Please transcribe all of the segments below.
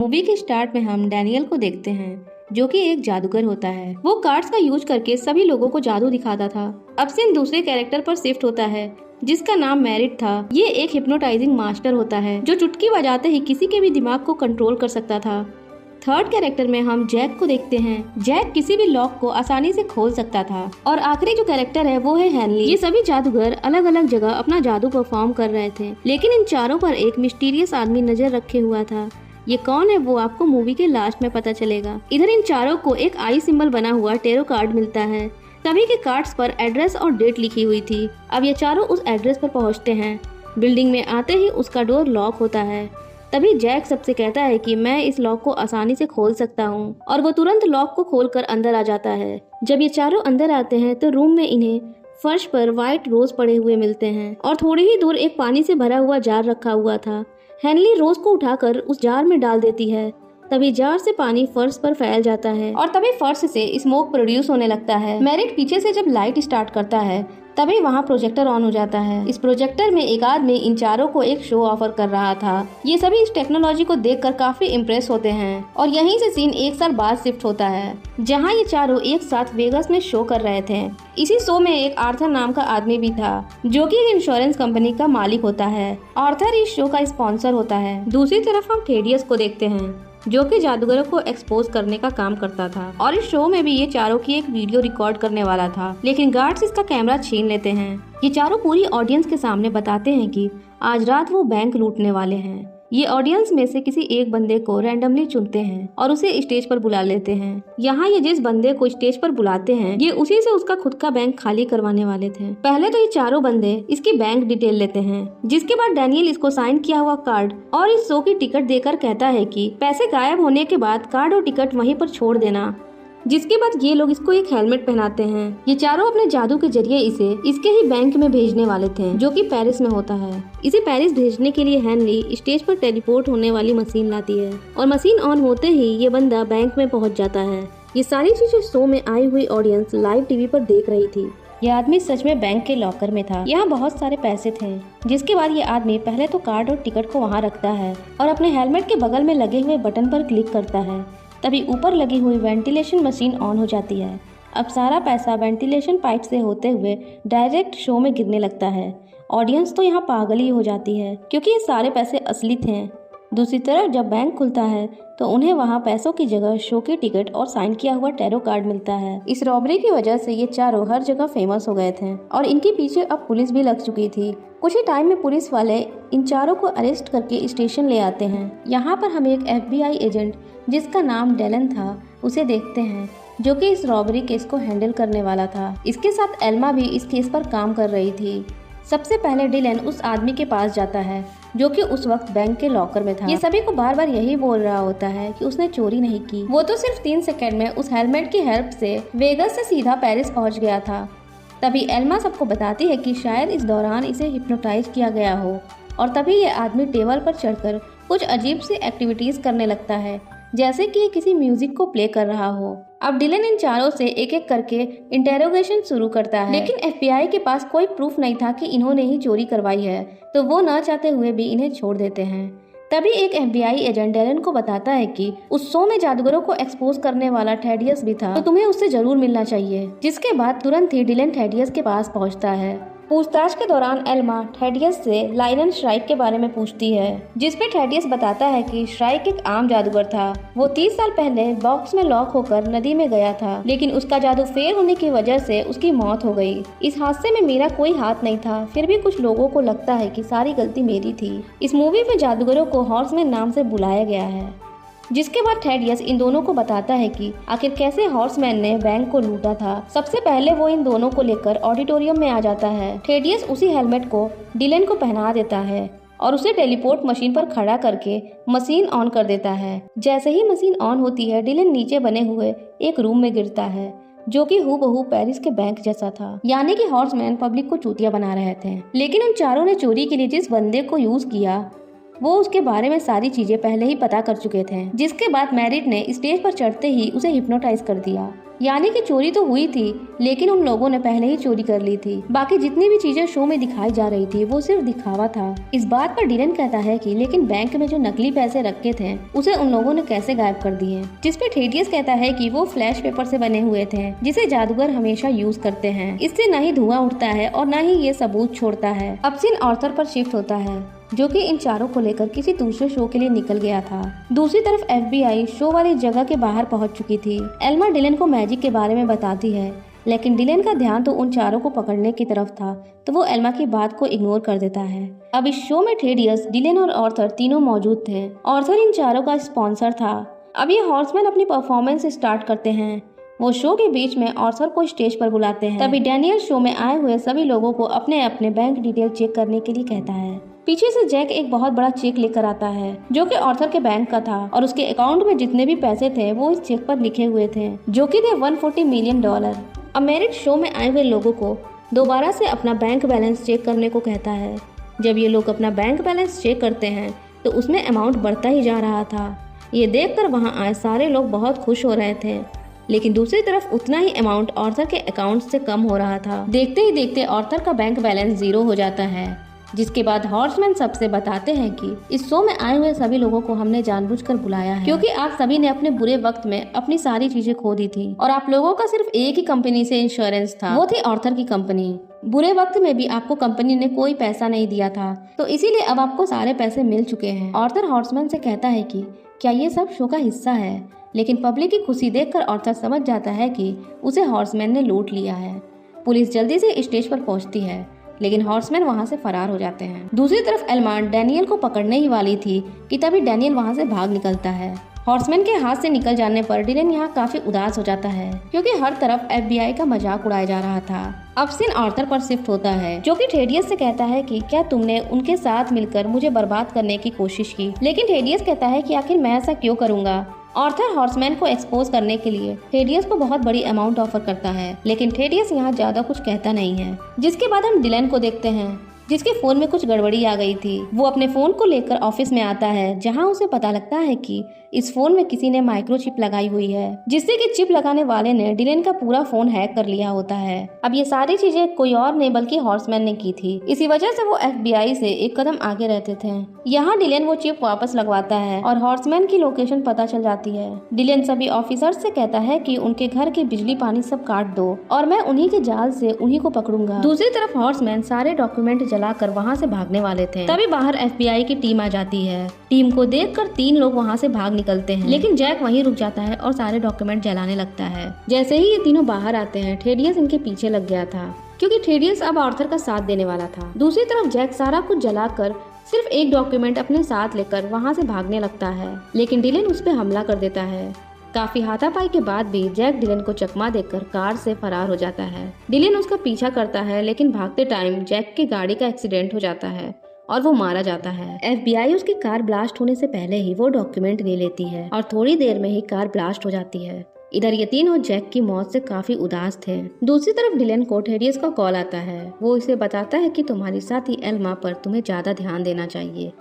Movie के start में हम डैनियल को देखते हैं जो कि एक जादूगर होता है। वो कार्ड्स का यूज करके सभी लोगों को जादू दिखाता था। अब सीन दूसरे कैरेक्टर पर शिफ्ट होता है जिसका नाम मैरिट था। ये एक हिप्नोटाइजिंग मास्टर होता है जो चुटकी बजाते ही किसी के भी दिमाग को कंट्रोल कर सकता था। थर्ड कैरेक्टर में हम जैक को देखते हैं। जैक किसी भी लॉक को आसानी से खोल सकता था। और आखिरी जो कैरेक्टर है वो है हेनली। ये सभी जादूगर अलग अलग जगह अपना जादू परफॉर्म कर रहे थे, लेकिन इन चारों पर एक मिस्टीरियस आदमी नजर रखे हुआ था। ये कौन है वो आपको मूवी के लास्ट में पता चलेगा। इधर इन चारों को एक आई सिंबल बना हुआ टेरो कार्ड मिलता है। सभी के कार्ड्स पर एड्रेस और डेट लिखी हुई थी। अब ये चारों उस एड्रेस पर पहुंचते हैं। बिल्डिंग में आते ही उसका डोर लॉक होता है। तभी जैक सबसे कहता है कि मैं इस लॉक को आसानी से खोल सकता हूँ और वो तुरंत लॉक को खोलकर अंदर आ जाता है। जब ये चारों अंदर आते हैं तो रूम में इन्हें फर्श पर व्हाइट रोज पड़े हुए मिलते हैं और थोड़ी ही दूर एक पानी से भरा हुआ जार रखा हुआ था। हेनली रोज को उठाकर उस जार में डाल देती है। तभी जार से पानी फर्श पर फैल जाता है और तभी फर्श से स्मोक प्रोड्यूस होने लगता है। मैरिट पीछे से जब लाइट स्टार्ट करता है तभी वहाँ प्रोजेक्टर ऑन हो जाता है। इस प्रोजेक्टर में एक आदमी इन चारों को एक शो ऑफर कर रहा था। ये सभी इस टेक्नोलॉजी को देखकर काफी इम्प्रेस होते हैं और यहीं से सीन एक साल बाद शिफ्ट होता है जहाँ ये चारों एक साथ वेगस में शो कर रहे थे। इसी शो में एक आर्थर नाम का आदमी भी था जो कि एक इंश्योरेंस कंपनी का मालिक होता है। आर्थर इस शो का स्पॉन्सर होता है। दूसरी तरफ हम थेडियस को देखते हैं जो कि जादूगरों को एक्सपोज करने का काम करता था और इस शो में भी ये चारों की एक वीडियो रिकॉर्ड करने वाला था, लेकिन गार्ड्स इसका कैमरा छीन लेते हैं। ये चारों पूरी ऑडियंस के सामने बताते हैं कि आज रात वो बैंक लूटने वाले हैं। ये ऑडियंस में से किसी एक बंदे को रैंडमली चुनते हैं और उसे स्टेज पर बुला लेते हैं। यहाँ ये जिस बंदे को स्टेज पर बुलाते हैं ये उसी से उसका खुद का बैंक खाली करवाने वाले थे। पहले तो ये चारों बंदे इसकी बैंक डिटेल लेते हैं, जिसके बाद डैनियल इसको साइन किया हुआ कार्ड और इस शो की टिकट देकर कहता है कि पैसे गायब होने के बाद कार्ड और टिकट वहीं पर छोड़ देना। जिसके बाद ये लोग इसको एक हेलमेट पहनाते हैं। ये चारों अपने जादू के जरिए इसे इसके ही बैंक में भेजने वाले थे जो कि पेरिस में होता है। इसे पेरिस भेजने के लिए हेनली स्टेज पर टेलीपोर्ट होने वाली मशीन लाती है और मशीन ऑन होते ही ये बंदा बैंक में पहुंच जाता है। ये सारी चीजें शो में आई हुई ऑडियंस लाइव टीवी पर देख रही थी। यह आदमी सच में बैंक के लॉकर में था। यहाँ बहुत सारे पैसे थे। जिसके बाद ये आदमी पहले तो कार्ड और टिकट को वहाँ रखता है और अपने हेलमेट के बगल में लगे हुए बटन पर क्लिक करता है। तभी ऊपर लगी हुई वेंटिलेशन मशीन ऑन हो जाती है। अब सारा पैसा वेंटिलेशन पाइप से होते हुए डायरेक्ट शो में गिरने लगता है। ऑडियंस तो यहाँ पागल ही हो जाती है क्योंकि ये सारे पैसे असली थे। दूसरी तरफ जब बैंक खुलता है तो उन्हें वहाँ पैसों की जगह शो की टिकट और साइन किया हुआ टैरो कार्ड मिलता है। इस रॉबरी की वजह से ये चारों हर जगह फेमस हो गए थे और इनके पीछे अब पुलिस भी लग चुकी थी। कुछ ही टाइम में पुलिस वाले इन चारों को अरेस्ट करके स्टेशन ले आते हैं। यहाँ पर हम एक FBI एजेंट जिसका नाम डेलन था उसे देखते हैं जो कि इस रॉबरी केस को हैंडल करने वाला था। इसके साथ एल्मा भी इस केस पर काम कर रही थी। सबसे पहले डिलन उस आदमी के पास जाता है जो कि उस वक्त बैंक के लॉकर में था। ये सभी को बार बार यही बोल रहा होता है कि उसने चोरी नहीं की, वो तो सिर्फ 3 सेकंड में उस हेलमेट की हेल्प से वेगस से सीधा पेरिस पहुंच गया था। तभी एल्मा सबको बताती है कि शायद इस दौरान इसे हिप्नोटाइज किया गया हो और तभी ये आदमी टेबल पर चढ़कर कुछ अजीब सी एक्टिविटीज करने लगता है जैसे कि किसी म्यूजिक को प्ले कर रहा हो। अब डिलन इन चारों से एक एक करके इंटेरोगेशन शुरू करता है, लेकिन FBI के पास कोई प्रूफ नहीं था कि इन्होंने ही चोरी करवाई है, तो वो न चाहते हुए भी इन्हें छोड़ देते हैं। तभी एक FBI एजेंट डेलन को बताता है कि उस शो में जादूगरों को एक्सपोज करने वाला थेडियस भी था, तो तुम्हें उससे जरूर मिलना चाहिए। जिसके बाद तुरंत ही डिलन थेडियस के पास पहुंचता है। पूछताछ के दौरान एल्मा थेडियस से लाइरन श्राइक के बारे में पूछती है, जिसपे थेडियस बताता है कि श्राइक एक आम जादूगर था। वो 30 साल पहले बॉक्स में लॉक होकर नदी में गया था, लेकिन उसका जादू फेल होने की वजह से उसकी मौत हो गई। इस हादसे में मेरा कोई हाथ नहीं था, फिर भी कुछ लोगों को लगता है कि सारी गलती मेरी थी। इस मूवी में जादूगरों को हॉर्समैन नाम से बुलाया गया है। जिसके बाद थेडियस इन दोनों को बताता है कि आखिर कैसे हॉर्समैन ने बैंक को लूटा था। सबसे पहले वो इन दोनों को लेकर ऑडिटोरियम में आ जाता है। थेडियस उसी हेलमेट को डिलन को पहना देता है और उसे टेलीपोर्ट मशीन पर खड़ा करके मशीन ऑन कर देता है। जैसे ही मशीन ऑन होती है डिलन नीचे बने हुए एक रूम में गिरता है जो कि हूबहू पेरिस के बैंक जैसा था। यानी कि हॉर्समैन पब्लिक को चूतिया बना रहे थे। लेकिन उन चारों ने चोरी के लिए जिस बंदे को यूज किया वो उसके बारे में सारी चीजें पहले ही पता कर चुके थे, जिसके बाद मैरिट ने स्टेज पर चढ़ते ही उसे हिप्नोटाइज कर दिया। यानी कि चोरी तो हुई थी, लेकिन उन लोगों ने पहले ही चोरी कर ली थी। बाकी जितनी भी चीजें शो में दिखाई जा रही थी वो सिर्फ दिखावा था। इस बात पर डिलन कहता है कि लेकिन बैंक में जो नकली पैसे रखे थे उसे उन लोगों ने कैसे गायब कर दिए, जिस पे थेडियस कहता है कि वो फ्लैश पेपर से बने हुए थे, जिसे जादूगर हमेशा यूज करते हैं। इससे न ही धुआं उठता है और न ही ये सबूत छोड़ता है। अब सीन आर्थर पर शिफ्ट होता है, जो कि इन चारों को लेकर किसी दूसरे शो के लिए निकल गया था। दूसरी तरफ FBI शो वाली जगह के बाहर पहुंच चुकी थी। एल्मा डिलन को मैजिक के बारे में बताती है, लेकिन डिलन का ध्यान तो उन चारों को पकड़ने की तरफ था, तो वो एल्मा की बात को इग्नोर कर देता है। अब इस शो में थेडियस, डिलन और आर्थर तीनों मौजूद थे। आर्थर इन चारों का स्पॉन्सर था। अब ये हॉर्समैन अपनी परफॉर्मेंस स्टार्ट करते हैं। वो शो के बीच में आर्थर को स्टेज पर बुलाते हैं। तभी डैनियल शो में आए हुए सभी लोगों को अपने अपने बैंक डिटेल चेक करने के लिए कहता है। पीछे से जैक एक बहुत बड़ा चेक लेकर आता है, जो कि आर्थर के बैंक का था, और उसके अकाउंट में जितने भी पैसे थे वो इस चेक पर लिखे हुए थे, जो कि थे $140 मिलियन। अब मैरिट शो में आए हुए लोगों को दोबारा से अपना बैंक बैलेंस चेक करने को कहता है। जब ये लोग अपना बैंक बैलेंस चेक करते हैं तो उसमें अमाउंट बढ़ता ही जा रहा था। ये देखकर वहाँ आए सारे लोग बहुत खुश हो रहे थे, लेकिन दूसरी तरफ उतना ही अमाउंट आर्थर के अकाउंट से कम हो रहा था। देखते ही देखते आर्थर का बैंक बैलेंस 0 हो जाता है, जिसके बाद हॉर्समैन सबसे बताते हैं कि इस शो में आए हुए सभी लोगों को हमने जानबूझकर बुलाया है, क्योंकि आप सभी ने अपने बुरे वक्त में अपनी सारी चीजें खो दी थी और आप लोगों का सिर्फ एक ही कंपनी से इंश्योरेंस था, वो थी आर्थर की कंपनी। बुरे वक्त में भी आपको कंपनी ने कोई पैसा नहीं दिया था, तो इसीलिए अब आपको सारे पैसे मिल चुके हैं। आर्थर हॉर्समैन से कहता है कि क्या ये सब शो का हिस्सा है, लेकिन पब्लिक की खुशी देखकर आर्थर समझ जाता है कि उसे हॉर्समैन ने लूट लिया है। पुलिस जल्दी से स्टेज पर पहुंचती है, लेकिन हॉर्समैन वहां से फरार हो जाते हैं। दूसरी तरफ एल्मा डैनियल को पकड़ने ही वाली थी कि तभी डैनियल वहां से भाग निकलता है। हॉर्समैन के हाथ से निकल जाने पर डिलन यहाँ काफी उदास हो जाता है, क्योंकि हर तरफ FBI का मजाक उड़ाया जा रहा था। अब सीन आर्थर पर शिफ्ट होता है, जो कि थेडियस से कहता है कि क्या तुमने उनके साथ मिलकर मुझे बर्बाद करने की कोशिश की। लेकिन थेडियस कहता है कि आखिर मैं ऐसा क्यों करूंगा। आर्थर हॉर्समैन को एक्सपोज करने के लिए थेडियस को बहुत बड़ी अमाउंट ऑफर करता है, लेकिन थेडियस यहाँ ज्यादा कुछ कहता नहीं है। जिसके बाद हम डिलन को देखते हैं, जिसके फोन में कुछ गड़बड़ी आ गई थी। वो अपने फोन को लेकर ऑफिस में आता है, जहां उसे पता लगता है कि इस फोन में किसी ने माइक्रोचिप लगाई हुई है, जिससे कि चिप लगाने वाले ने डिलन का पूरा फोन हैक कर लिया होता है। अब ये सारी चीजें कोई और नहीं बल्कि हॉर्समैन ने की थी। इसी वजह से वो FBI से एक कदम आगे रहते थे। यहाँ डिलन वो चिप वापस लगवाता है और हॉर्समैन की लोकेशन पता चल जाती है। डिलन सभी ऑफिसर्स से कहता है कि उनके घर के बिजली पानी सब काट दो और मैं उन्हीं के जाल से उन्हीं को पकड़ूंगा। दूसरी तरफ हॉर्समैन सारे डॉक्यूमेंट जलाकर वहाँ से भागने वाले थे। तभी बाहर FBI की टीम आ जाती है। टीम को देखकर 3 लोग वहाँ से भाग निकलते हैं, लेकिन जैक वहीं रुक जाता है और सारे डॉक्यूमेंट जलाने लगता है। जैसे ही ये तीनों बाहर आते हैं, थेडियस इनके पीछे लग गया था, क्योंकि थेडियस अब आर्थर का साथ देने वाला था। दूसरी तरफ जैक सारा कुछ जलाकर सिर्फ एक डॉक्यूमेंट अपने साथ लेकर वहाँ से भागने लगता है, लेकिन डिलन उस पर हमला कर देता है। काफी हाथापाई के बाद भी जैक डिलन को चकमा देकर कार से फरार हो जाता है। डिलन उसका पीछा करता है, लेकिन भागते टाइम जैक की गाड़ी का एक्सीडेंट हो जाता है और वो मारा जाता है। FBI उसकी कार ब्लास्ट होने से पहले ही वो डॉक्यूमेंट ले लेती है और थोड़ी देर में ही कार ब्लास्ट हो जाती है। इधर ये तीनों जैक की मौत से काफी उदास थे। दूसरी तरफ डिलन को थेडियस का कॉल आता है। वो इसे बताता है कि तुम्हारी साथी एल्मा पर तुम्हें ज्यादा ध्यान देना चाहिए,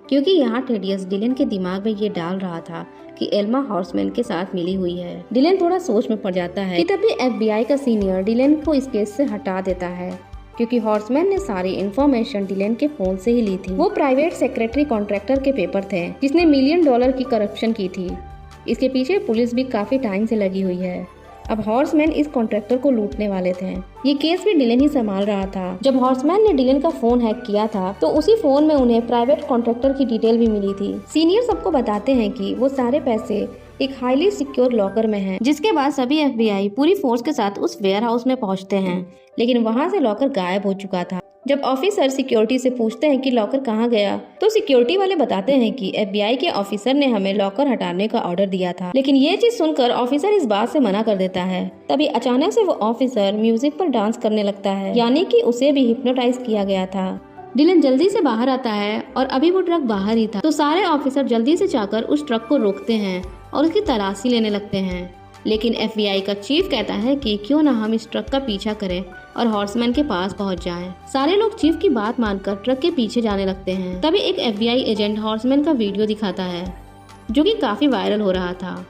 क्योंकि यहाँ थेडियस डिलन के दिमाग में ये डाल रहा था कि एल्मा हॉर्समैन के साथ मिली हुई है। डिलन थोड़ा सोच में पड़ जाता है कि तभी FBI का सीनियर डिलन को इस केस से हटा देता है, क्योंकि हॉर्समैन ने सारी इन्फॉर्मेशन डिलन के फोन से ही ली थी। वो प्राइवेट सेक्रेटरी कॉन्ट्रैक्टर के पेपर थे, जिसने $1 मिलियन की करप्शन की थी। इसके पीछे पुलिस भी काफी टाइम से लगी हुई है। अब हॉर्समैन इस कॉन्ट्रैक्टर को लूटने वाले थे। ये केस भी डिलन ही संभाल रहा था। जब हॉर्समैन ने डिलन का फोन हैक किया था, तो उसी फोन में उन्हें प्राइवेट कॉन्ट्रैक्टर की डिटेल भी मिली थी। सीनियर सबको बताते हैं कि वो सारे पैसे एक हाईली सिक्योर लॉकर में है। जिसके बाद सभी FBI पूरी फोर्स के साथ उस वेयर हाउस में पहुंचते हैं, लेकिन वहां से लॉकर गायब हो चुका था। जब ऑफिसर सिक्योरिटी से पूछते हैं कि लॉकर कहाँ गया, तो सिक्योरिटी वाले बताते हैं कि FBI के ऑफिसर ने हमें लॉकर हटाने का ऑर्डर दिया था। लेकिन ये चीज सुनकर ऑफिसर इस बात से मना कर देता है। तभी अचानक से वो ऑफिसर म्यूजिक पर डांस करने लगता है, यानी कि उसे भी हिप्नोटाइज किया गया था। डिलन जल्दी से बाहर आता है और अभी वो ट्रक बाहर ही था, तो सारे ऑफिसर जल्दी से जाकर उस ट्रक को रोकते हैं और उसकी तलाशी लेने लगते हैं। लेकिन FBI का चीफ कहता है कि क्यों ना हम इस ट्रक का पीछा करें और हॉर्समैन के पास पहुंच जाएं। सारे लोग चीफ की बात मानकर ट्रक के पीछे जाने लगते हैं। तभी एक FBI एजेंट हॉर्समैन का वीडियो दिखाता है जो कि काफी वायरल हो रहा था,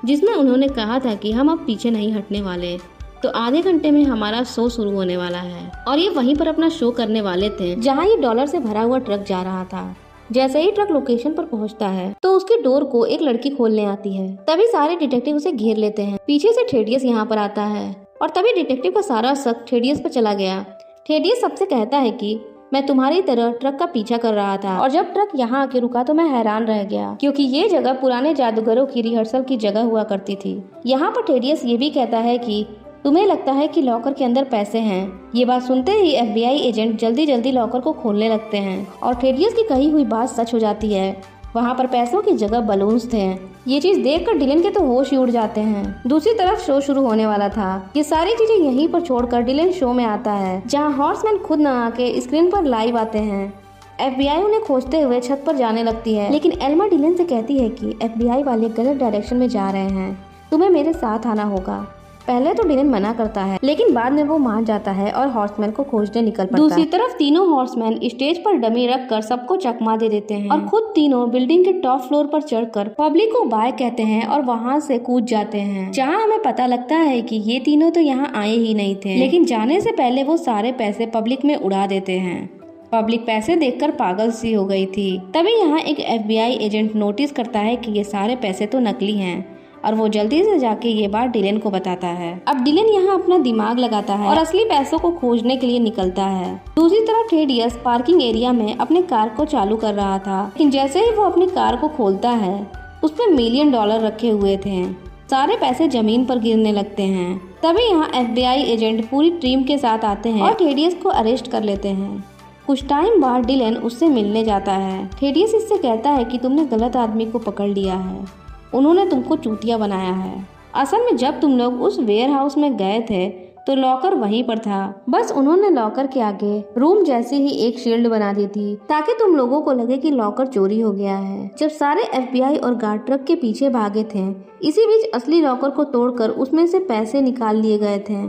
जिसमें उन्होंने कहा था कि हम अब पीछे नहीं हटने वाले, तो आधे घंटे में हमारा शो शुरू होने वाला है। और ये वहीं पर अपना शो करने वाले थे जहाँ ये डॉलर से भरा हुआ ट्रक जा रहा था। जैसे ही ट्रक लोकेशन पर पहुंचता है तो उसके डोर को एक लड़की खोलने आती है। तभी सारे डिटेक्टिव उसे घेर लेते हैं। पीछे से थेडियस यहाँ पर आता है और तभी डिटेक्टिव का सारा शक थेडियस पर चला गया। थेडियस सबसे कहता है कि मैं तुम्हारी तरह ट्रक का पीछा कर रहा था और जब ट्रक यहाँ आके रुका तो मैं हैरान रह गया, क्योंकि ये जगह पुराने जादूगरों की रिहर्सल की जगह हुआ करती थी। यहाँ पर थेडियस ये भी कहता है कि तुम्हें लगता है कि लॉकर के अंदर पैसे हैं। ये बात सुनते ही FBI एजेंट जल्दी जल्दी लॉकर को खोलने लगते हैं और थेडियस की कही हुई बात सच हो जाती है। वहाँ पर पैसों की जगह बलून्स थे। ये चीज देखकर डिलन के तो होश ही उड़ जाते हैं। दूसरी तरफ शो शुरू होने वाला था। ये सारी चीजें यहीं पर छोड़कर डिलन शो में आता है, जहाँ हॉर्समैन खुद न आके स्क्रीन पर लाइव आते हैं। FBI उन्हें खोजते हुए छत पर जाने लगती है, लेकिन एल्मा डिलन से कहती है कि FBI वाले गलत डायरेक्शन में जा रहे हैं, तुम्हें मेरे साथ आना होगा। पहले तो डिलन मना करता है, लेकिन बाद में वो मान जाता है और हॉर्समैन को खोजने निकल पड़ता है। दूसरी तरफ तीनों हॉर्समैन स्टेज पर डमी रख कर सबको चकमा दे देते हैं और खुद तीनों बिल्डिंग के टॉप फ्लोर पर चढ़कर पब्लिक को बाय कहते हैं और वहाँ से कूद जाते हैं, जहाँ हमें पता लगता है कि ये तीनों तो यहाँ आए ही नहीं थे, लेकिन जाने से पहले वो सारे पैसे पब्लिक में उड़ा देते हैं। पब्लिक पैसे देखकर पागल सी हो गई थी। तभी यहाँ एक FBI एजेंट नोटिस करता है कि ये सारे पैसे तो नकली हैं और वो जल्दी से जाके ये बात डिलन को बताता है। अब डिलन यहाँ अपना दिमाग लगाता है और असली पैसों को खोजने के लिए निकलता है। दूसरी तरफ थेडियस पार्किंग एरिया में अपने कार को चालू कर रहा था, लेकिन जैसे ही वो अपनी कार को खोलता है उसमें $1 मिलियन रखे हुए थे। सारे पैसे जमीन पर गिरने लगते हैं। तभी यहाँ FBI एजेंट पूरी टीम के साथ आते हैं और थेडियस को अरेस्ट कर लेते हैं। कुछ टाइम बाद डिलन उससे मिलने जाता है। थेडियस इससे कहता है कि तुमने गलत आदमी को पकड़ लिया है, उन्होंने तुमको चूतिया बनाया है। असल में जब तुम लोग उस वेयर हाउस में गए थे तो लॉकर वहीं पर था, बस उन्होंने लॉकर के आगे रूम जैसी ही एक शील्ड बना दी थी ताकि तुम लोगों को लगे कि लॉकर चोरी हो गया है। जब सारे FBI और गार्ड ट्रक के पीछे भागे थे, इसी बीच असली लॉकर को तोड़कर उसमें से पैसे निकाल लिए गए थे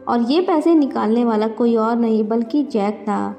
और ये पैसे निकालने वाला कोई और नहीं बल्कि जैक था।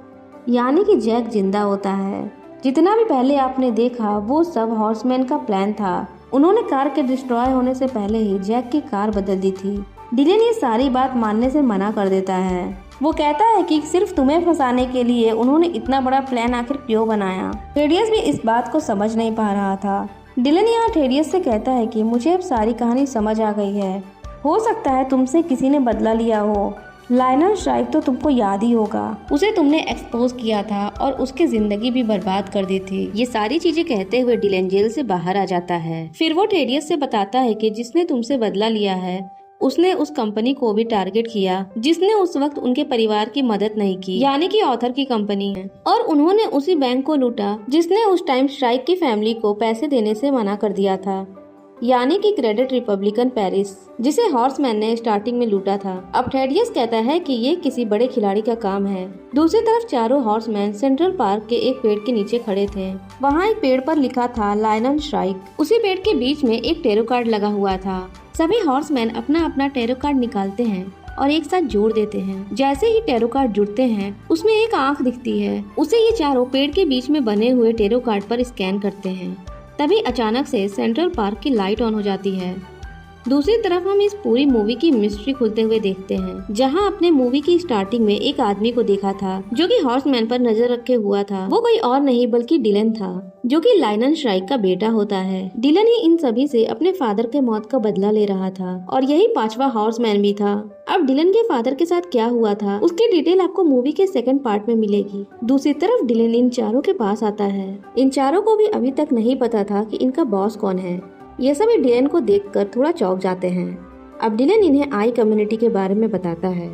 यानी कि जैक जिंदा होता है। जितना भी पहले आपने देखा वो सब हॉर्समैन का प्लान था। उन्होंने कार के डिस्ट्रॉय होने से पहले ही जैक की कार बदल दी थी। डिलन ये सारी बात मानने से मना कर देता है। वो कहता है कि सिर्फ तुम्हें फंसाने के लिए उन्होंने इतना बड़ा प्लान आखिर क्यों बनाया। थेडियस भी इस बात को समझ नहीं पा रहा था। डिलन यहाँ थेडियस से कहता है कि मुझे अब सारी कहानी समझ आ गई है। हो सकता है तुमसे किसी ने बदला लिया हो। लाइनर स्ट्राइक तो तुमको याद ही होगा, उसे तुमने एक्सपोज किया था और उसकी जिंदगी भी बर्बाद कर दी थी। ये सारी चीजें कहते हुए डिलन जेल से बाहर आ जाता है। फिर वो थेडियस से बताता है कि जिसने तुमसे बदला लिया है उसने उस कंपनी को भी टारगेट किया जिसने उस वक्त उनके परिवार की मदद नहीं की, यानी कि ऑथर की कंपनी है, और उन्होंने उसी बैंक को लूटा जिसने उस टाइम स्ट्राइक की फैमिली को पैसे देने से मना कर दिया था, यानी कि क्रेडिट रिपब्लिकन पेरिस, जिसे हॉर्समैन ने स्टार्टिंग में लूटा था। अब थेडियस कहता है कि ये किसी बड़े खिलाड़ी का काम है। दूसरी तरफ चारों हॉर्समैन सेंट्रल पार्क के एक पेड़ के नीचे खड़े थे। वहाँ एक पेड़ पर लिखा था लायनन स्ट्राइक। उसी पेड़ के बीच में एक टेरो कार्ड लगा हुआ था। सभी हॉर्समैन अपना अपना टेरो कार्ड निकालते हैं और एक साथ जोड़ देते हैं। जैसे ही टेरो कार्ड जुड़ते हैं उसमें एक आँख दिखती है। उसे ये चारों पेड़ के बीच में बने हुए टेरो कार्ड पर स्कैन करते हैं। तभी अचानक से सेंट्रल पार्क की लाइट ऑन हो जाती है। दूसरी तरफ हम इस पूरी मूवी की मिस्ट्री खुलते हुए देखते हैं, जहां अपने मूवी की स्टार्टिंग में एक आदमी को देखा था जो कि हॉर्समैन पर नजर रखे हुआ था। वो कोई और नहीं बल्कि डिलन था, जो कि लायनन स्ट्राइक का बेटा होता है। डिलन ही इन सभी से अपने फादर के मौत का बदला ले रहा था और यही 5वां हॉर्समैन भी था। अब डिलन के फादर के साथ क्या हुआ था उसकी डिटेल आपको मूवी के सेकंड पार्ट में मिलेगी। दूसरी तरफ डिलन इन चारों के पास आता है। इन चारों को भी अभी तक नहीं पता था कि इनका बॉस कौन है। ये सभी डिलन को देखकर थोड़ा चौंक जाते हैं। अब डिलन इन्हें आई कम्युनिटी के बारे में बताता है।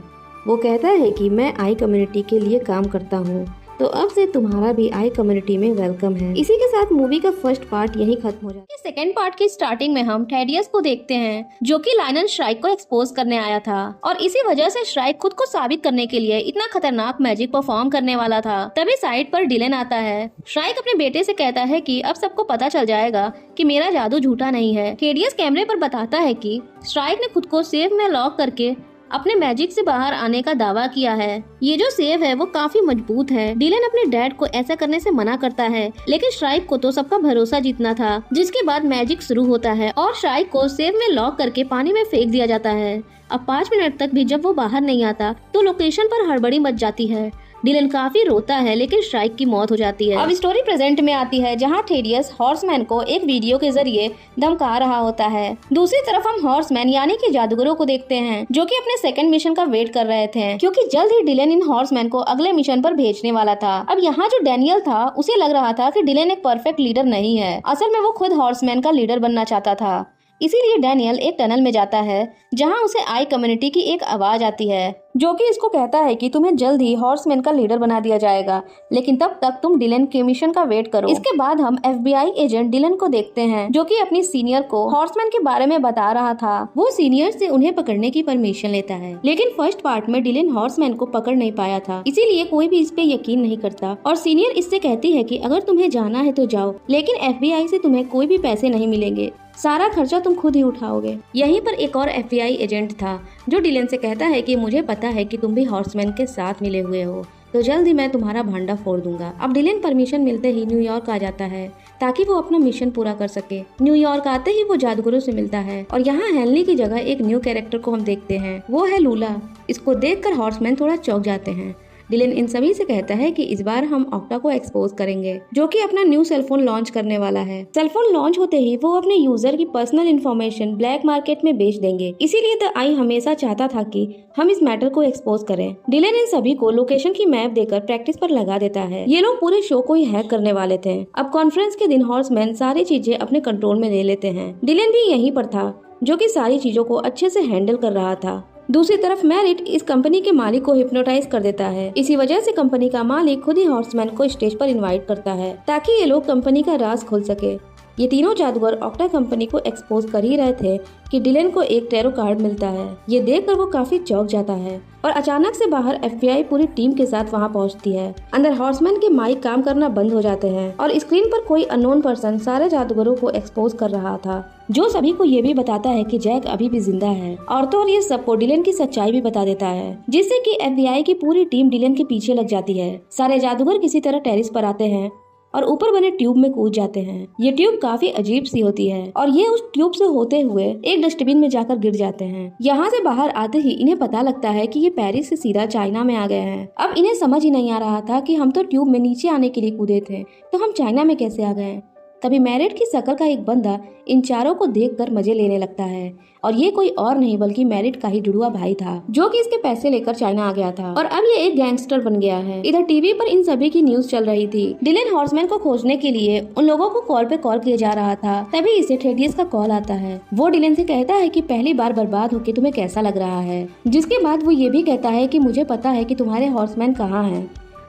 वो कहता है कि मैं आई कम्युनिटी के लिए काम करता हूँ, तो अब से तुम्हारा भी आई कम्युनिटी में वेलकम है। इसी के साथ मूवी का फर्स्ट पार्ट यही खत्म हो जाता है। सेकंड पार्ट की स्टार्टिंग में हम थेडियस को देखते हैं, जो कि लायनल श्राइक को एक्सपोज करने आया था और इसी वजह से श्राइक खुद को साबित करने के लिए इतना खतरनाक मैजिक परफॉर्म करने वाला था। तभी साइड पर डिलेन आता है। श्राइक अपने बेटे से कहता है कि अब सबको पता चल जाएगा कि मेरा जादू झूठा नहीं है। थेडियस कैमरे पर बताता है कि श्राइक ने खुद को सेफ में लॉक करके अपने मैजिक से बाहर आने का दावा किया है। ये जो सेफ है वो काफी मजबूत है। डिलेन अपने डैड को ऐसा करने से मना करता है, लेकिन श्राइक को तो सबका भरोसा जीतना था। जिसके बाद मैजिक शुरू होता है और श्राइक को सेफ में लॉक करके पानी में फेंक दिया जाता है। अब 5 मिनट तक भी जब वो बाहर नहीं आता तो लोकेशन पर हड़बड़ी मच जाती है। डिलेन काफी रोता है, लेकिन श्राइक की मौत हो जाती है। अब स्टोरी प्रेजेंट में आती है, जहां थेडियस हॉर्समैन को एक वीडियो के जरिए धमका रहा होता है। दूसरी तरफ हम हॉर्समैन यानी कि जादूगरों को देखते हैं, जो कि अपने सेकंड मिशन का वेट कर रहे थे, क्योंकि जल्द ही डिलेन इन हॉर्समैन को अगले मिशन पर भेजने वाला था। अब यहाँ जो डैनियल था, उसे लग रहा था कि डिलेन एक परफेक्ट लीडर नहीं है। असल में वो खुद हॉर्समैन का लीडर बनना चाहता था। इसीलिए डैनियल एक टनल में जाता है, जहां उसे आई कम्युनिटी की एक आवाज आती है, जो कि इसको कहता है कि तुम्हें जल्द ही हॉर्समैन का लीडर बना दिया जाएगा, लेकिन तब तक तुम डिलेन के मिशन का वेट करो। इसके बाद हम FBI एजेंट डिलेन को देखते हैं, जो कि अपनी सीनियर को हॉर्समैन के बारे में बता रहा था। वो सीनियर से उन्हें पकड़ने की परमिशन लेता है, लेकिन फर्स्ट पार्ट में डिलेन हॉर्समैन को पकड़ नहीं पाया था, इसीलिए कोई भी इस पे यकीन नहीं करता। और सीनियर इससे कहती है कि अगर तुम्हें जाना है तो जाओ, लेकिन FBI से तुम्हें कोई भी पैसे नहीं मिलेंगे, सारा खर्चा तुम खुद ही उठाओगे। यहीं पर एक और FBI एजेंट था, जो डिलेन से कहता है कि मुझे पता है कि तुम भी हॉर्समैन के साथ मिले हुए हो, तो जल्द ही मैं तुम्हारा भांडा फोड़ दूंगा। अब डिलेन परमिशन मिलते ही न्यूयॉर्क आ जाता है, ताकि वो अपना मिशन पूरा कर सके। न्यूयॉर्क आते ही वो जादूगरों से मिलता है, और यहाँ हेनली की जगह एक न्यू कैरेक्टर को हम देखते हैं, वो है लूला। इसको देखकर हॉर्समैन थोड़ा चौंक जाते हैं। डिलेन इन सभी से कहता है कि इस बार हम ऑक्टा को एक्सपोज करेंगे, जो कि अपना न्यू सेलफोन लॉन्च करने वाला है। सेलफोन लॉन्च होते ही वो अपने यूजर की पर्सनल इन्फॉर्मेशन ब्लैक मार्केट में बेच देंगे। इसीलिए द आई हमेशा चाहता था कि हम इस मैटर को एक्सपोज करें। डिलेन इन सभी को लोकेशन की मैप देकर प्रैक्टिस पर लगा देता है। ये लोग पूरे शो को ही हैक करने वाले थे। अब कॉन्फ्रेंस के दिन हॉर्समैन सारी चीजें अपने कंट्रोल में ले लेते हैं। डिलेन भी यहीं पर था, जो कि सारी चीजों को अच्छे से हैंडल कर रहा था। दूसरी तरफ मैरिट इस कंपनी के मालिक को हिप्नोटाइज कर देता है। इसी वजह से कंपनी का मालिक खुद ही हॉर्समैन को स्टेज पर इनवाइट करता है, ताकि ये लोग कंपनी का राज खोल सके। ये तीनों जादूगर ऑक्टा कंपनी को एक्सपोज कर ही रहे थे कि डिलेन को एक टैरो कार्ड मिलता है। ये देखकर वो काफी चौंक जाता है, और अचानक से बाहर FBI पूरी टीम के साथ वहाँ पहुँचती है। अंदर हॉर्समैन के माइक काम करना बंद हो जाते हैं, और स्क्रीन पर कोई अननोन पर्सन सारे जादूगरों को एक्सपोज कर रहा था, जो सभी को ये भी बताता है कि जैक अभी भी जिंदा है। और तो और ये सबको डिलेन की सच्चाई भी बता देता है, जिससे कि FBI की पूरी टीम डिलेन के पीछे लग जाती है। सारे जादूगर किसी तरह टेरिस पर आते हैं और ऊपर बने ट्यूब में कूद जाते हैं। ये ट्यूब काफी अजीब सी होती है, और ये उस ट्यूब से होते हुए एक डस्टबिन में जाकर गिर जाते हैं। यहाँ से बाहर आते ही इन्हें पता लगता है कि ये पेरिस से सीधा चाइना में आ गए हैं। अब इन्हें समझ ही नहीं आ रहा था कि हम तो ट्यूब में नीचे आने के लिए कूदे थे, तो हम चाइना में कैसे आ गए। तभी मैरिट की शक्ल का एक बंदा इन चारों को देखकर मजे लेने लगता है, और ये कोई और नहीं बल्कि मैरिट का ही जुड़वा भाई था, जो कि इसके पैसे लेकर चाइना आ गया था, और अब ये एक गैंगस्टर बन गया है। इधर टीवी पर इन सभी की न्यूज चल रही थी। डिलेन हॉर्समैन को खोजने के लिए उन लोगों को कॉल पे कॉल किया जा रहा था। तभी इसे थेडियस का कॉल आता है। वो डिलेन से कहता है कि पहली बार बर्बाद होके तुम्हें कैसा लग रहा है, जिसके बाद वो ये भी कहता है कि मुझे पता है कि तुम्हारे हॉर्समैन कहाँ हैं।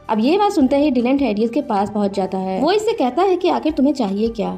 अब ये बात सुनते ही डिलेन थेडियस के पास पहुंच जाता है। वो इससे कहता है कि आखिर तुम्हें चाहिए क्या,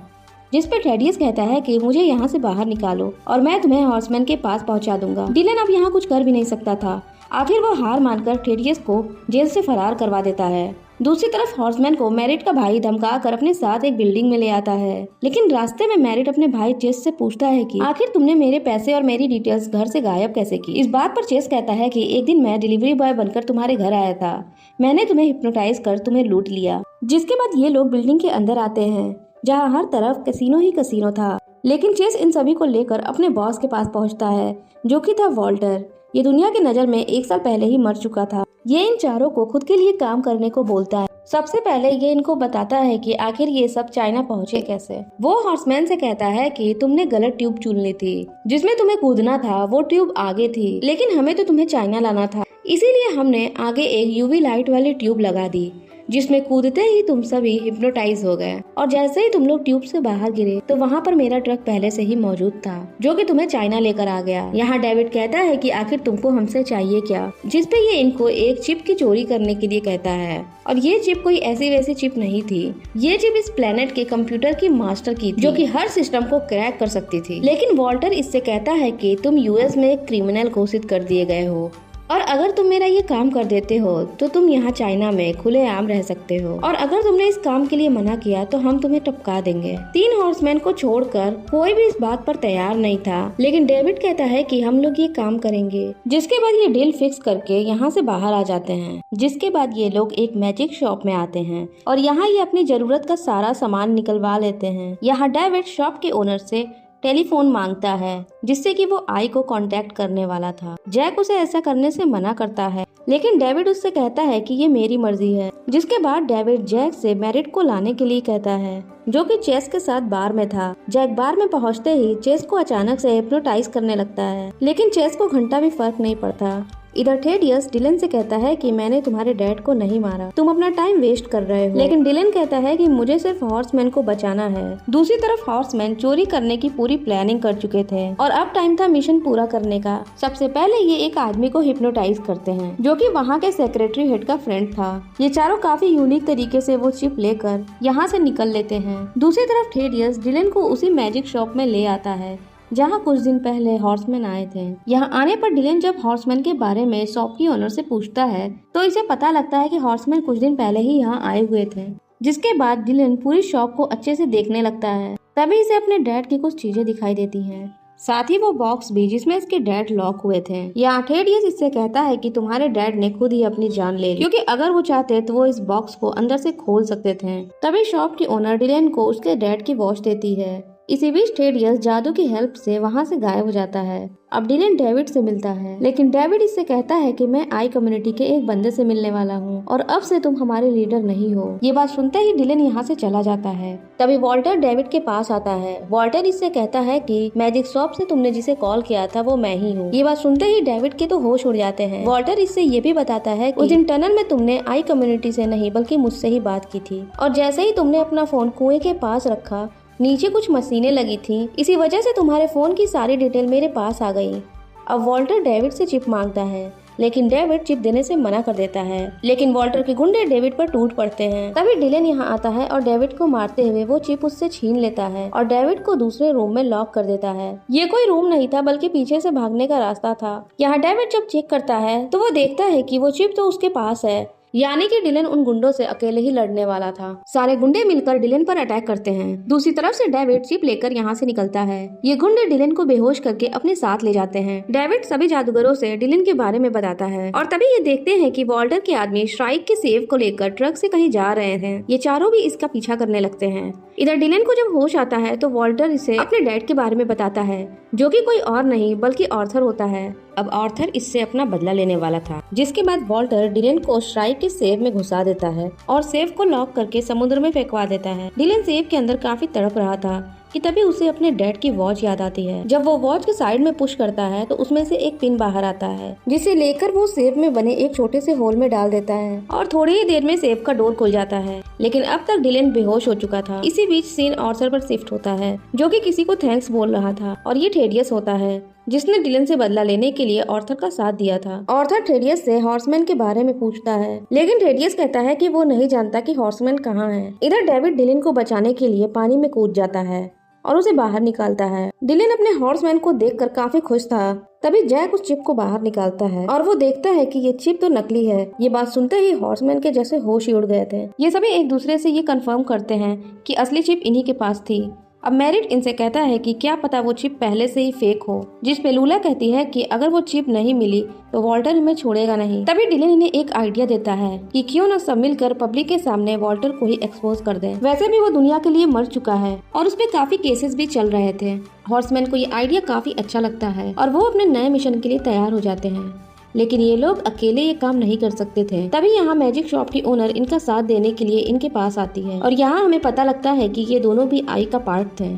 जिस पे थेडियस कहता है कि मुझे यहाँ से बाहर निकालो और मैं तुम्हें हॉर्समैन के पास पहुँचा दूंगा। डिलेन अब यहाँ कुछ कर भी नहीं सकता था। आखिर वो हार मानकर थेडियस को जेल से फरार करवा देता है। दूसरी तरफ हॉर्समैन को मैरिट का भाई धमका कर अपने साथ एक बिल्डिंग में ले आता है, लेकिन रास्ते में मैरिट अपने भाई चेस से पूछता है कि आखिर तुमने मेरे पैसे और मेरी डिटेल्स घर से गायब कैसे की। इस बात पर चेस कहता है कि एक दिन मैं डिलीवरी बॉय बनकर तुम्हारे घर आया था, मैंने तुम्हें हिप्नोटाइज कर तुम्हें लूट लिया। जिसके बाद ये लोग बिल्डिंग के अंदर आते हैं, जहाँ हर तरफ कैसीनो ही कैसीनो था। लेकिन चेस इन सभी को लेकर अपने बॉस के पास पहुँचता है, जो कि था वॉल्टर। ये दुनिया की नजर में 1 साल पहले ही मर चुका था। ये इन चारों को खुद के लिए काम करने को बोलता है। सबसे पहले ये इनको बताता है कि आखिर ये सब चाइना पहुँचे कैसे। वो हॉर्समैन से कहता है कि तुमने गलत ट्यूब चुन ली थी, जिसमें तुम्हें कूदना था। वो ट्यूब आगे थी, लेकिन हमें तो तुम्हें चाइना लाना था, इसीलिए हमने आगे एक UV लाइट वाली ट्यूब लगा दी, जिसमें कूदते ही तुम सभी हिप्नोटाइज हो गए और जैसे ही तुम लोग ट्यूब से बाहर गिरे तो वहाँ पर मेरा ट्रक पहले से ही मौजूद था जो कि तुम्हें चाइना लेकर आ गया। यहाँ डेविड कहता है कि आखिर तुमको हमसे चाहिए क्या, जिसपे ये इनको एक चिप की चोरी करने के लिए कहता है और ये चिप कोई ऐसी वैसी चिप नहीं थी। ये चिप इस प्लेनेट के कंप्यूटर की मास्टर की थी जो कि हर सिस्टम को क्रैक कर सकती थी। लेकिन वॉल्टर इससे कहता है कि तुम यूएस में एक क्रिमिनल घोषित कर दिए गए हो और अगर तुम मेरा ये काम कर देते हो तो तुम यहाँ चाइना में खुलेआम रह सकते हो और अगर तुमने इस काम के लिए मना किया तो हम तुम्हें टपका देंगे। 3 हॉर्समैन को छोड़कर कोई भी इस बात पर तैयार नहीं था, लेकिन डेविड कहता है कि हम लोग ये काम करेंगे। जिसके बाद ये डील फिक्स करके यहाँ से बाहर आ जाते हैं। जिसके बाद ये लोग एक मैजिक शॉप में आते हैं और यहाँ ये अपनी जरूरत का सारा सामान निकलवा लेते हैं। यहाँ डेविड शॉप के ओनर से टेलीफोन मांगता है जिससे कि वो आई को कांटेक्ट करने वाला था। जैक उसे ऐसा करने से मना करता है, लेकिन डेविड उससे कहता है कि ये मेरी मर्जी है। जिसके बाद डेविड जैक से मैरिट को लाने के लिए कहता है जो कि चेस के साथ बार में था। जैक बार में पहुंचते ही चेस को अचानक से हिप्नोटाइज करने लगता है, लेकिन चेस को घंटा भी फर्क नहीं पड़ता। इधर थेडियस डिलन से कहता है कि मैंने तुम्हारे डैड को नहीं मारा, तुम अपना टाइम वेस्ट कर रहे हो। लेकिन डिलन कहता है कि मुझे सिर्फ हॉर्समैन को बचाना है। दूसरी तरफ हॉर्समैन चोरी करने की पूरी प्लानिंग कर चुके थे और अब टाइम था मिशन पूरा करने का। सबसे पहले ये एक आदमी को हिप्नोटाइज करते हैं जो कि वहाँ के सेक्रेटरी हेड का फ्रेंड था। ये चारों काफी यूनिक तरीके से वो चिप लेकर यहाँ से निकल लेते हैं। दूसरी तरफ थेडियस डिलन को उसी मैजिक शॉप में ले आता है जहाँ कुछ दिन पहले हॉर्समैन आए थे। यहाँ आने पर डिलन जब हॉर्समैन के बारे में शॉप की ओनर से पूछता है तो इसे पता लगता है कि हॉर्समैन कुछ दिन पहले ही यहाँ आए हुए थे। जिसके बाद डिलन पूरी शॉप को अच्छे से देखने लगता है। तभी इसे अपने डैड की कुछ चीजें दिखाई देती हैं, साथ ही वो बॉक्स भी जिसमें इसके डैड लॉक हुए थे। यहाँ थेडियस इससे कहता है कि तुम्हारे डैड ने खुद ही अपनी जान ले ली, क्योंकि अगर वो चाहते तो वो इस बॉक्स को अंदर से खोल सकते थे। तभी शॉप की ओनर डिलन को उसके डैड की वॉच देती है। इसी बीच थेडियस जादू की हेल्प से वहाँ से गायब हो जाता है। अब डिलन डेविड से मिलता है, लेकिन डेविड इससे कहता है कि मैं आई कम्युनिटी के एक बंदे से मिलने वाला हूँ और अब से तुम हमारे लीडर नहीं हो। ये बात सुनते ही डिलन यहाँ से चला जाता है। तभी वॉल्टर डेविड के पास आता है। वॉल्टर इससे कहता है कि मैजिक शॉप से तुमने जिसे कॉल किया था वो मैं ही हूँ। ये बात सुनते ही डेविड के तो होश उड़ जाते हैं। वॉल्टर इससे ये भी बताता है उस दिन टनल में तुमने आई कम्युनिटी से नहीं बल्कि मुझसे ही बात की थी और जैसे ही तुमने अपना फोन कुएं के पास रखा नीचे कुछ मशीनें लगी थी, इसी वजह से तुम्हारे फोन की सारी डिटेल मेरे पास आ गई। अब वॉल्टर डेविड से चिप मांगता है, लेकिन डेविड चिप देने से मना कर देता है। लेकिन वॉल्टर के गुंडे डेविड पर टूट पड़ते हैं। तभी डिलन यहाँ आता है और डेविड को मारते हुए वो चिप उससे छीन लेता है और डेविड को दूसरे रूम में लॉक कर देता है। ये कोई रूम नहीं था बल्कि पीछे से भागने का रास्ता था। यहाँ डेविड जब चेक करता है तो वो देखता है कि वो चिप तो उसके पास है, यानी कि डिलन उन गुंडों से अकेले ही लड़ने वाला था। सारे गुंडे मिलकर डिलन पर अटैक करते हैं। दूसरी तरफ से डेविड चिप लेकर यहाँ से निकलता है। ये गुंडे डिलन को बेहोश करके अपने साथ ले जाते हैं। डेविड सभी जादूगरों से डिलन के बारे में बताता है और तभी ये देखते हैं कि वॉल्टर के आदमी श्राइक के सेव को लेकर ट्रक से कहीं जा रहे थे। ये चारों भी इसका पीछा करने लगते हैं। इधर डिलन को जब होश आता है तो वॉल्टर इसे अपने डैड के बारे में बताता है जो कि कोई और नहीं बल्कि आर्थर होता है। अब आर्थर इससे अपना बदला लेने वाला था। जिसके बाद वॉल्टर डिलन को श्राइक के सेव में घुसा देता है और सेव को लॉक करके समुद्र में फेंकवा देता है। डिलन सेव के अंदर काफी तड़प रहा था कि तभी उसे अपने डैड की वॉच याद आती है। जब वो वॉच के साइड में पुश करता है तो उसमें से एक पिन बाहर आता है जिसे लेकर वो सेव में बने एक छोटे से होल में डाल देता है और थोड़ी ही देर में सेव का डोर खुल जाता है। लेकिन अब तक डिलन बेहोश हो चुका था। इसी बीच सीन आर्थर पर शिफ्ट होता है जो कि किसी को थैंक्स बोल रहा था और ये थेडियस होता है जिसने डिलन से बदला लेने के लिए आर्थर का साथ दिया था। आर्थर थेडियस से हॉर्समैन के बारे में पूछता है, लेकिन थेडियस कहता है कि वो नहीं जानता कि हॉर्समैन कहाँ है। इधर डेविड डिलन को बचाने के लिए पानी में कूद जाता है और उसे बाहर निकालता है। डिलन अपने हॉर्समैन को देखकर काफी खुश था। तभी जैक उस चिप को बाहर निकालता है और वो देखता है कि ये चिप तो नकली है। ये बात सुनते ही हॉर्समैन के जैसे होश ही उड़ गए थे। ये सभी एक दूसरे से ये कंफर्म करते हैं कि असली चिप इन्हीं के पास थी। अब मैरिट इनसे कहता है कि क्या पता वो चिप पहले से ही फेक हो, जिस पे लूला कहती है कि अगर वो चिप नहीं मिली तो वॉल्टर इन्हें छोड़ेगा नहीं। तभी डिलन इन्हें एक आइडिया देता है कि क्यों न सब मिलकर पब्लिक के सामने वॉल्टर को ही एक्सपोज कर दें। वैसे भी वो दुनिया के लिए मर चुका है और उस पे काफी केसेस भी चल रहे थे। हॉर्समैन को ये आइडिया काफी अच्छा लगता है और वो अपने नए मिशन के लिए तैयार हो जाते हैं, लेकिन ये लोग अकेले ये काम नहीं कर सकते थे। तभी यहाँ मैजिक शॉप की ओनर इनका साथ देने के लिए इनके पास आती है और यहाँ हमें पता लगता है कि ये दोनों भी आई का पार्ट थे।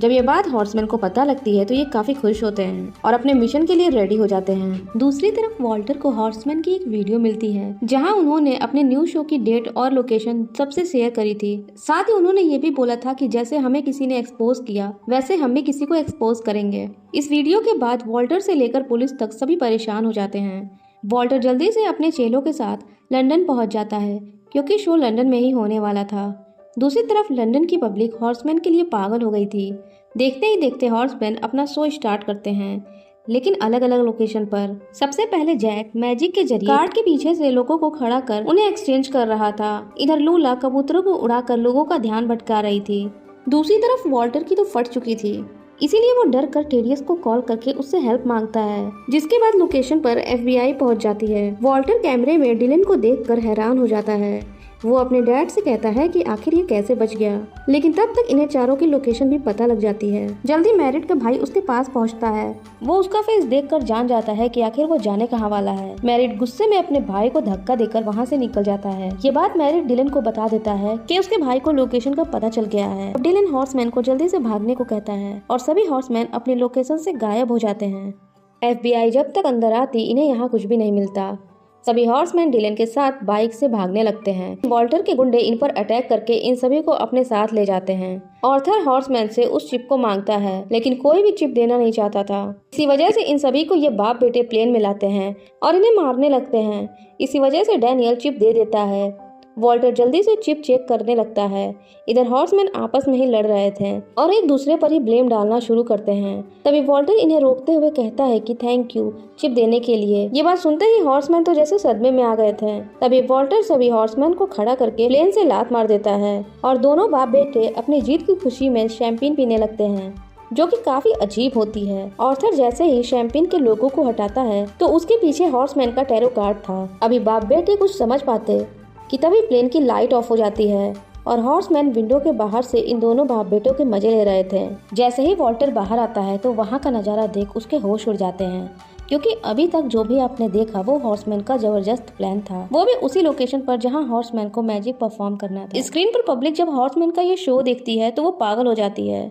जब ये बात हॉर्समैन को पता लगती है तो ये काफी खुश होते हैं और अपने मिशन के लिए रेडी हो जाते हैं। दूसरी तरफ वॉल्टर को हॉर्समैन की एक वीडियो मिलती है जहां उन्होंने अपने न्यू शो की डेट और लोकेशन सबसे शेयर करी थी। साथ ही उन्होंने ये भी बोला था कि जैसे हमें किसी ने एक्सपोज किया वैसे हम भी किसी को एक्सपोज करेंगे। इस वीडियो के बाद वॉल्टर से लेकर पुलिस तक सभी परेशान हो जाते हैं। वॉल्टर जल्दी से अपने चेलों के साथ लंदन पहुंच जाता है क्योंकि शो लंदन में ही होने वाला था। दूसरी तरफ लंदन की पब्लिक हॉर्समैन के लिए पागल हो गई थी। देखते ही देखते हॉर्समैन अपना शो स्टार्ट करते हैं, लेकिन अलग अलग लोकेशन पर। सबसे पहले जैक मैजिक के जरिए कार्ड के पीछे से लोगों को खड़ा कर उन्हें एक्सचेंज कर रहा था। इधर लूला कबूतरों को उड़ाकर लोगों का ध्यान भटका रही थी। दूसरी तरफ वॉल्टर की तो फट चुकी थी, इसीलिए वो डर कर टेडियस को कॉल करके उससे हेल्प मांगता है। जिसके बाद लोकेशन पर FBI पहुंच जाती है। वॉल्टर कैमरे में डिलन को देखकर हैरान हो जाता है। वो अपने डैड से कहता है कि आखिर ये कैसे बच गया, लेकिन तब तक इन्हें चारों की लोकेशन भी पता लग जाती है। जल्दी मैरिड का भाई उसके पास पहुंचता है। वो उसका फेस देखकर जान जाता है कि आखिर वो जाने कहाँ वाला है। मैरिड गुस्से में अपने भाई को धक्का देकर वहाँ से निकल जाता है। ये बात मैरिड डिलन को बता देता है कि उसके भाई को लोकेशन का पता चल गया है। डिलन हॉर्समैन को जल्दी से भागने को कहता है और सभी हॉर्समैन अपनी लोकेशन से गायब हो जाते हैं। FBI जब तक अंदर आती इन्हें यहाँ कुछ भी नहीं मिलता। सभी हॉर्समैन डिलन के साथ बाइक से भागने लगते हैं। वॉल्टर के गुंडे इन पर अटैक करके इन सभी को अपने साथ ले जाते हैं। आर्थर हॉर्समैन से उस चिप को मांगता है, लेकिन कोई भी चिप देना नहीं चाहता था। इसी वजह से इन सभी को ये बाप बेटे प्लेन में लाते हैं और इन्हें मारने लगते हैं। इसी वजह से डैनियल चिप दे देता है। वॉल्टर जल्दी से चिप चेक करने लगता है। इधर हॉर्समैन आपस में ही लड़ रहे थे और एक दूसरे पर ही ब्लेम डालना शुरू करते हैं। तभी वॉल्टर इन्हें रोकते हुए कहता है कि थैंक यू चिप देने के लिए। ये बात सुनते ही हॉर्समैन तो जैसे सदमे में आ गए थे। तभी वॉल्टर सभी हॉर्समैन को खड़ा करके प्लेन से लात मार देता है और दोनों बाप बेटे अपनी जीत की खुशी में शैंपेन पीने लगते हैं, जो कि काफी अजीब होती है। आर्थर जैसे ही शैंपेन के लोगों को हटाता है तो उसके पीछे हॉर्समैन का टैरो कार्ड था। अभी बाप बेटे कुछ समझ पाते कि तभी प्लेन की लाइट ऑफ हो जाती है और हॉर्समैन विंडो के बाहर से इन दोनों बाप बेटों के मजे ले रहे थे। जैसे ही वॉल्टर बाहर आता है तो वहाँ का नज़ारा देख उसके होश उड़ जाते हैं, क्योंकि अभी तक जो भी आपने देखा वो हॉर्समैन का जबरदस्त प्लान था, वो भी उसी लोकेशन पर जहाँ हॉर्समैन को मैजिक परफॉर्म करना था। स्क्रीन पर पब्लिक जब हॉर्समैन का ये शो देखती है तो वो पागल हो जाती है,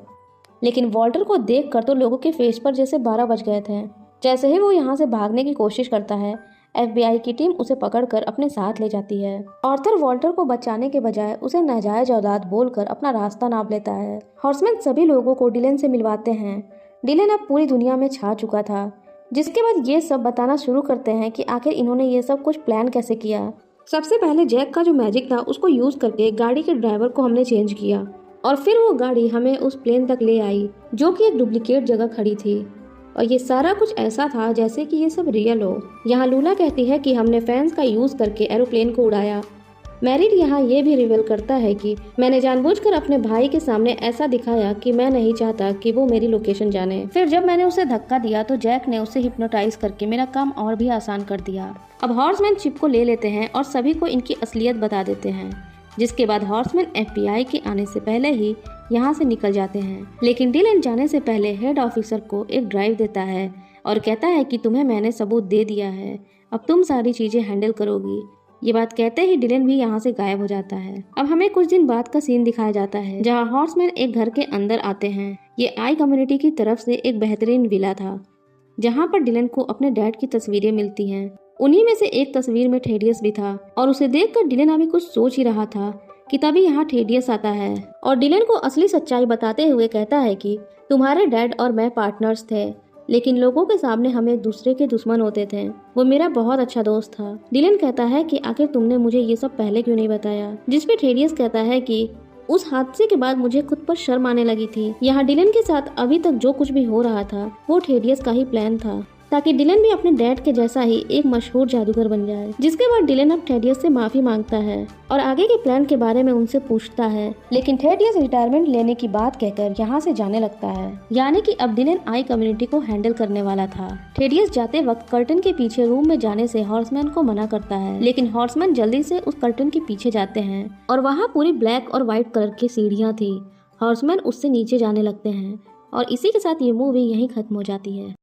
लेकिन वॉल्टर को देख कर तो लोगों के फेस पर जैसे 12 बज गए थे। जैसे ही वो यहाँ से भागने की कोशिश करता है, FBI की टीम उसे पकड़कर अपने साथ ले जाती है। आर्थर वॉल्टर को बचाने के बजाय उसे नाजायज औलाद बोलकर अपना रास्ता नाप लेता है। हॉर्समैन सभी लोगों को डिलन से मिलवाते हैं। डिलन अब पूरी दुनिया में छा चुका था, जिसके बाद ये सब बताना शुरू करते हैं कि आखिर इन्होंने ये सब कुछ प्लान कैसे किया। सबसे पहले जैक का जो मैजिक था उसको यूज करके गाड़ी के ड्राइवर को हमने चेंज किया और फिर वो गाड़ी हमें उस प्लेन तक ले आई जो कि एक डुप्लीकेट जगह खड़ी थी, और ये सारा कुछ ऐसा था जैसे कि ये सब रियल हो। यहाँ लूला कहती है कि हमने फैंस का यूज करके एरोप्लेन को उड़ाया। मैरिड यहाँ ये भी रिवील करता है कि मैंने जानबूझकर अपने भाई के सामने ऐसा दिखाया कि मैं नहीं चाहता कि वो मेरी लोकेशन जाने। फिर जब मैंने उसे धक्का दिया तो जैक ने उसे हिप्नोटाइज करके मेरा काम और भी आसान कर दिया। अब हॉर्समैन चिप को ले लेते हैं और सभी को इनकी असलियत बता देते हैं, जिसके बाद हॉर्समैन FBI के आने से पहले ही यहाँ से निकल जाते हैं। लेकिन डिलन जाने से पहले हेड ऑफिसर को एक ड्राइव देता है और कहता है कि तुम्हें मैंने सबूत दे दिया है, अब तुम सारी चीजें हैंडल करोगी। ये बात कहते ही डिलन भी यहाँ से गायब हो जाता है। अब हमें कुछ दिन बाद का सीन दिखाया जाता है जहाँ हॉर्समैन एक घर के अंदर आते हैं। ये आई कम्युनिटी की तरफ से एक बेहतरीन विला था जहाँ पर डिलन को अपने डैड की तस्वीरें मिलती हैं। उन्हीं में से एक तस्वीर में टेडियस भी था और उसे देखकर डिलन अभी कुछ सोच ही रहा था कि तभी यहाँ टेडियस आता है और डिलन को असली सच्चाई बताते हुए कहता है कि तुम्हारे डैड और मैं पार्टनर्स थे, लेकिन लोगों के सामने हम एक दूसरे के दुश्मन होते थे। वो मेरा बहुत अच्छा दोस्त था। डिलन कहता है कि आखिर तुमने मुझे ये सब पहले क्यों नहीं बताया, जिसपे टेडियस कहता है कि उस हादसे के बाद मुझे खुद पर शर्म आने लगी थी। यहाँ डिलन के साथ अभी तक जो कुछ भी हो रहा था वो टेडियस का ही प्लान था, ताकि डिलन भी अपने डैड के जैसा ही एक मशहूर जादूगर बन जाए। जिसके बाद डिलन अब टेडियस से माफी मांगता है और आगे के प्लान के बारे में उनसे पूछता है, लेकिन टेडियस रिटायरमेंट लेने की बात कहकर यहाँ से जाने लगता है। यानी कि अब डिलन आई कम्युनिटी को हैंडल करने वाला था। टेडियस जाते वक्त कर्टन के पीछे रूम में जाने से हॉर्समैन को मना करता है, लेकिन हॉर्समैन जल्दी से उस कर्टन के पीछे जाते हैं और वहाँ पूरी ब्लैक और व्हाइट कलर की सीढ़ियाँ थी। हॉर्समैन उससे नीचे जाने लगते हैं और इसी के साथ ये मूवी यहीं खत्म हो जाती है।